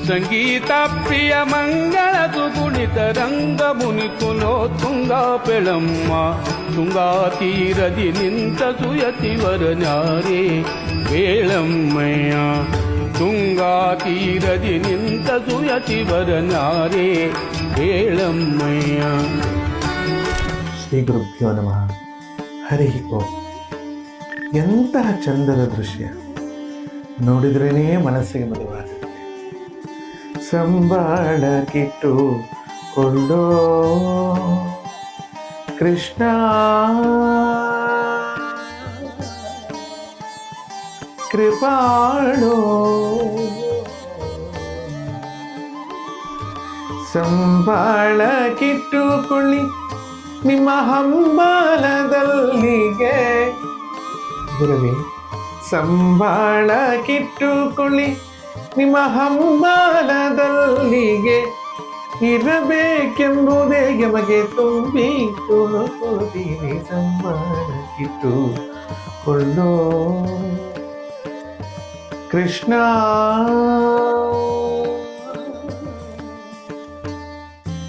ಸಂಗೀತ ಪ್ರಿಯ ಮಂಗಳ ಸುಗುಣಿತ ರಂಗ ಮುನಿಕುಲೋ ತುಂಗಾ ಪೆಳಮ್ಮ ತುಂಗಾ ತೀರದಿ ನಿಂತ ಸುಯತಿವರ ನ್ಯಾರೇ ಬೇಳಮ್ಮಯ್ಯ ತುಂಗಾ ತೀರದಿ ನಿಂತ ಸುಯತಿವರ ನ್ಯಾರೇ ಬೇಳಮ್ಮಯ್ಯ. ಶ್ರೀ ಗುರುಭ್ಯೋ ನಮಃ. ಹರಿ ಓಂ. ಎಂತಹ ಚಂದದ ದೃಶ್ಯ, ನೋಡಿದ್ರೇ ಮನಸ್ಸಿಗೆ ಮಧುವಾಗುತ್ತೆ. ಸಂಬಾಳ ಕಿಟ್ಟು ಕೊಳ್ಳೋ ಕೃಷ್ಣ ಕೃಪಾಳೋ, ಸಂಬಾಳ ಕಿಟ್ಟುಕೊಳ್ಳಿ ನಿಮ್ಮ ಹಂಬಲದಲ್ಲಿಗೆ. ಗುರುವೇ, ಸಂಬಾಳ ಕಿಟ್ಟುಕೊಳ್ಳಿ ನಿಮ್ಮ ಹಂಬಲದಲ್ಲಿಗೆ, ಇರಬೇಕೆಂಬುದೇ ಯಮಗೆ ತುಂಬಿ ತುಳುಕುತ್ತೀರಿ. ಸಂಬಾಳ ಕಿಟ್ಟುಕೊಳ್ಳೋ ಕೃಷ್ಣ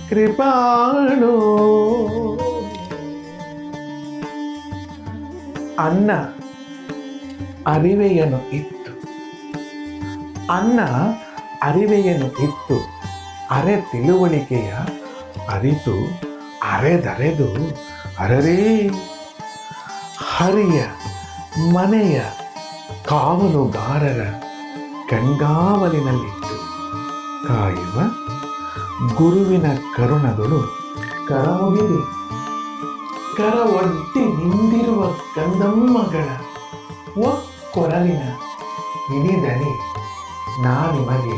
ಕೃಪಾಳು. ಅನ್ನ ಅರಿವೆಯನ್ನು ಇತ್ತು, ಅನ್ನ ಅರಿವೆಯನ್ನು ಇತ್ತು, ಅರೆ ತಿಳುವಳಿಕೆಯ ಅರಿತು ಅರೆದರೆದು ಅರರೇ ಹರಿಯ ಮನೆಯ ಕಾವಲುಗಾರರ ಕಣ್ಗಾವಲಿನಲ್ಲಿಟ್ಟು ಕಾಯುವ ಗುರುವಿನ ಕರುಣಗಳು ಕರಮುಗಿದು ಕರ ಒಡ್ಡಿ ನಿಂದಿರುವ ಕಂದಮ್ಮಗಳ ಕೊರಲಿನ ಇನಿದನಿ ನಾ ನಿಮಗೆ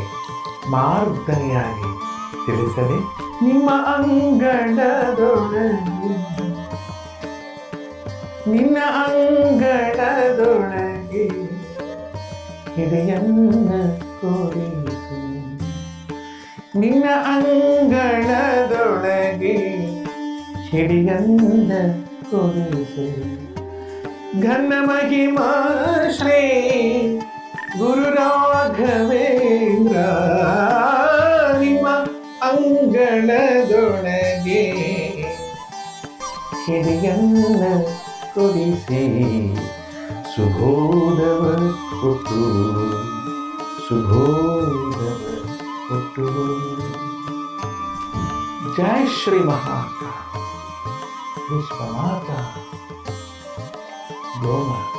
ಮಾರ್ದನಿಯಾಗಿ ತಿಳಿಸದೆ. ನಿಮ್ಮ ಅಂಗಳದೊಳಗೆ, ನಿನ್ನ ಅಂಗಳದೊಳಗೆ ಹಿರಿಯನ್ನ ಕೋರಿಸು. ನಿನ್ನ ಅಂಗಳದೊಳಗೆ ಹಿಡಿಯನ್ನ ಕೊಡಿಸು. ಘನ ಮಹಿಮಾ ಶ್ರೀ ಗುರು ರಾಘವೇಂದ್ರ, ನಿಮ್ಮ ಅಂಗಳದೊಳಗೆ ಹಿಡಿಯನ್ನ ಕೊಡಿಸಿ. ಶುಭೋದವ ಕೊಟ್ಟು ಶುಭೋದವ ಕೊಟ್ಟು. ಜೈ ಶ್ರೀ ಮಹಾಕಾಳ ವಿಶ್ವಮಾತಾ ಗೋಮಾತಾ.